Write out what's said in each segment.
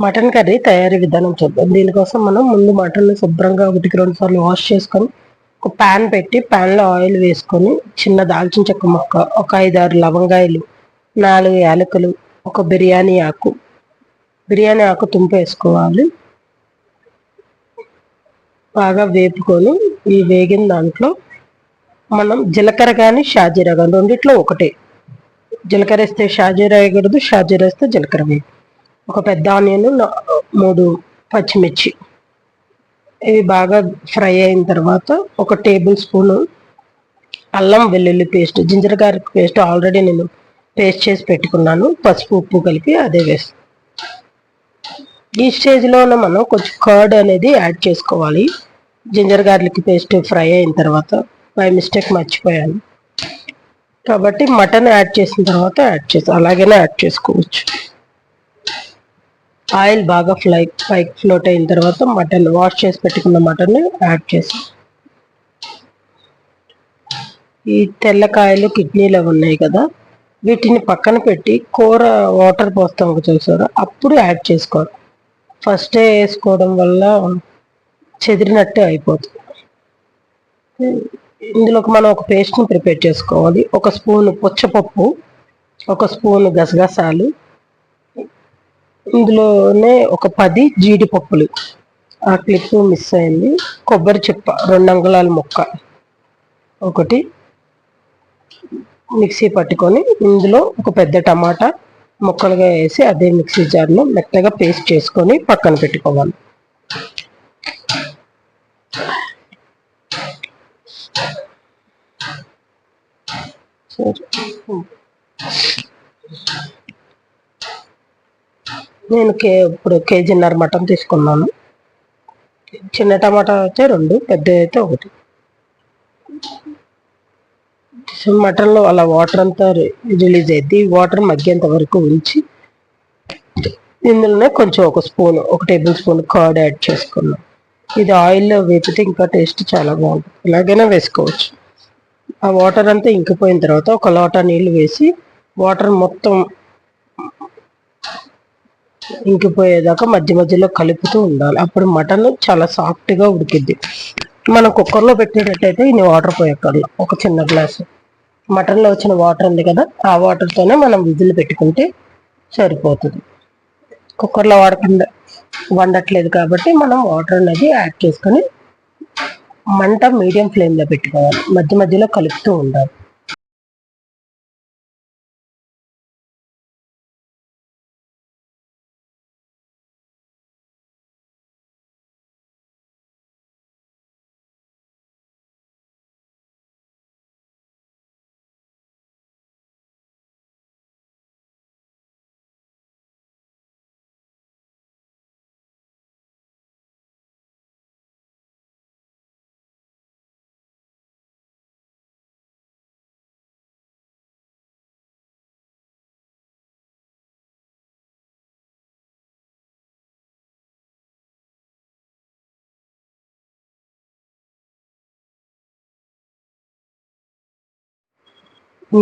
Mutton curry తయారీ విధానం చూద్దాం. దీనికోసం మనం ముందు మటన్ శుభ్రంగా 1-2 సార్లు వాష్ చేసుకొని ఒక ప్యాన్ పెట్టి ప్యాన్లో ఆయిల్ వేసుకొని చిన్న దాల్చిన చెక్క ముక్క, ఒక 5-6 లవంగాయలు, 4 యాలకులు, ఒక బిర్యానీ ఆకు తుంపు వేసుకోవాలి. బాగా వేపుకొని ఈ వేగిన దాంట్లో మనం జీలకర్ర కానీ షాజీరా కానీ రెండిట్లో ఒకటే. జీలకర్ర వేస్తే షాజీరా వేయకూడదు, షాజీరా వేస్తే జీలకర్ర వేయకూడదు. ఒక పెద్ద ఆనియన్, 3 పచ్చిమిర్చి, ఇవి బాగా ఫ్రై అయిన తర్వాత ఒక టేబుల్ స్పూను అల్లం వెల్లుల్లి paste, ginger garlic paste already నేను పేస్ట్ చేసి పెట్టుకున్నాను. పసుపు ఉప్పు కలిపి అదే వేస్తాను. ఈ స్టేజ్లోనే మనం కొంచెం కర్డ్ అనేది యాడ్ చేసుకోవాలి. జింజర్ గార్లిక్ పేస్ట్ ఫ్రై అయిన తర్వాత బై మిస్టేక్ మర్చిపోయాను కాబట్టి మటన్ యాడ్ చేసిన తర్వాత అలాగనే యాడ్ చేసుకోవచ్చు. ఆయిల్ బాగా పైకి ఫ్లోట్ అయిన తర్వాత మటన్ వాష్ చేసి పెట్టుకున్న మటన్ యాడ్ చేసి, ఈ తెల్లకాయలు కిడ్నీలు ఉన్నాయి కదా, వీటిని పక్కన పెట్టి కూర వాటర్ పోస్తాం చూసారా, అప్పుడు యాడ్ చేసుకోవాలి. ఫస్టే వేసుకోవడం వల్ల చెదిరినట్టే అయిపోతుంది. ఇందులోకి మనం ఒక పేస్ట్ని ప్రిపేర్ చేసుకోవాలి. 1 స్పూను పుచ్చపప్పు, 1 స్పూను గసగసాలు, ఇందులోనే ఒక 10 జీడిపప్పులు, ఆ క్లిప్ మిస్ అయింది. కొబ్బరి చిప్ప 2 అంగుళాల ముక్క ఒకటి మిక్సీ పట్టుకొని ఇందులో ఒక పెద్ద టమాటా ముక్కలుగా వేసి అదే మిక్సీ జార్లో మెత్తగా పేస్ట్ చేసుకొని పక్కన పెట్టుకోవాలి. నేను ఇప్పుడు కేజీన్నర మటన్ తీసుకున్నాను. చిన్న టమాటా అయితే 2, పెద్ద అయితే 1. మటన్లో అలా వాటర్ అంతా రిలీజ్ అయ్యింది. వాటర్ మగ్గేంత వరకు ఉంచి ఇందులోనే కొంచెం 1 టేబుల్ స్పూన్ కర్డ్ యాడ్ చేసుకున్నాం. ఇది ఆయిల్లో వేపితే ఇంకా టేస్ట్ చాలా బాగుంటుంది. ఇలాగైనా వేసుకోవచ్చు. ఆ వాటర్ అంతా ఇంకిపోయిన తర్వాత ఒక లోటా నీళ్ళు వేసి వాటర్ మొత్తం ఇంకిపోయేదాకా మధ్య మధ్యలో కలుపుతూ ఉండాలి. అప్పుడు మటన్ చాలా సాఫ్ట్గా ఉడికిద్ది. మనం కుక్కర్లో పెట్టేటట్టయితే ఇన్ని వాటర్ పోయక్కర్లా. ఒక చిన్న గ్లాసు మటన్లో వచ్చిన వాటర్ ఉంది కదా, ఆ వాటర్తోనే మనం విజిల్ పెట్టుకుంటే సరిపోతుంది. కుక్కర్లో వండట్లేదు కాబట్టి మనం వాటర్ అనేది యాడ్ చేసుకొని మంట మీడియం ఫ్లేమ్లో పెట్టుకోవాలి. మధ్య మధ్యలో కలుపుతూ ఉండాలి.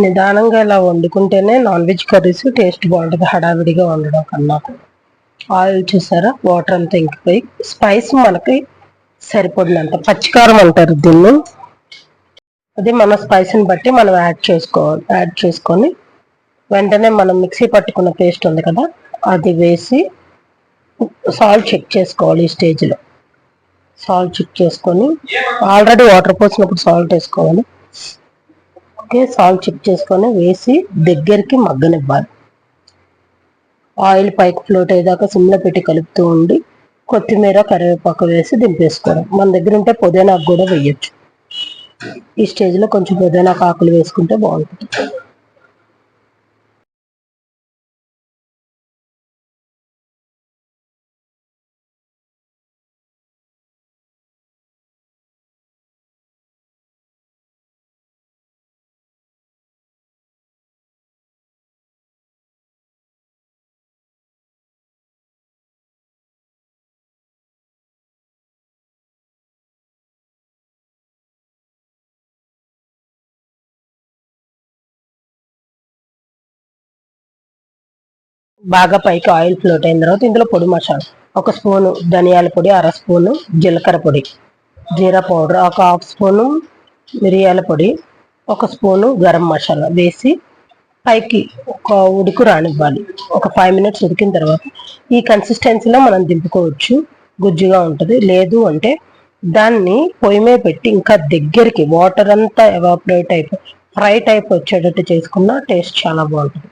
నిదానంగా ఇలా వండుకుంటేనే నాన్ వెజ్ కర్రీస్ టేస్ట్ బాగుంటుంది, హడావిడిగా వండడం కన్నా. ఆయిల్ చూసారా, వాటర్ అంతా ఇంకిపోయి స్పైస్ మనకి సరిపడినంత, పచ్చికారం అంటారు దీన్ని, అది మన స్పైస్ని బట్టి మనం యాడ్ చేసుకోవాలి. యాడ్ చేసుకొని వెంటనే మనం మిక్సీ పట్టుకున్న పేస్ట్ ఉంది కదా, అది వేసి సాల్ట్ చెక్ చేసుకోవాలి. ఈ స్టేజ్లో సాల్ట్ చెక్ చేసుకొని, ఆల్రెడీ వాటర్ పోసినప్పుడు సాల్ట్ వేసుకోవాలి. ఓకే, సాల్ట్ చెక్ చేసుకొని వేసి దగ్గరికి మగ్గనివ్వాలి. ఆయిల్ పైకి ఫ్లోట్ అయ్యేదాకా సిమ్లో పెట్టి కలుపుతూ ఉండి కొత్తిమీర కరివేపాకు వేసి దింపేసుకోవడం. మన దగ్గర ఉంటే పుదీనాకు కూడా వేయచ్చు. ఈ స్టేజ్లో కొంచెం పుదీనాకు ఆకులు వేసుకుంటే బాగుంటుంది. బాగా పైకి ఆయిల్ ఫ్లోట్ అయిన తర్వాత ఇందులో పొడి మసాలా, 1 స్పూను ధనియాల పొడి, 1/2 స్పూను జీలకర్ర పొడి, జీరా పౌడర్, 1/2 స్పూను మిరియాల పొడి, 1 స్పూను గరం మసాలా వేసి పైకి ఒక ఉడుకు రానివ్వాలి. ఒక 5 మినిట్స్ ఉడికిన తర్వాత ఈ కన్సిస్టెన్సీలో మనం దింపుకోవచ్చు. గుజ్జుగా ఉంటుంది. లేదు అంటే దాన్ని పొయ్యి మీద పెట్టి ఇంకా దగ్గరికి వాటర్ అంతా ఎవాపరేట్ అయిపోయి ఫ్రై టైప్ వచ్చేటట్టు చేసుకున్న టేస్ట్ చాలా బాగుంటుంది.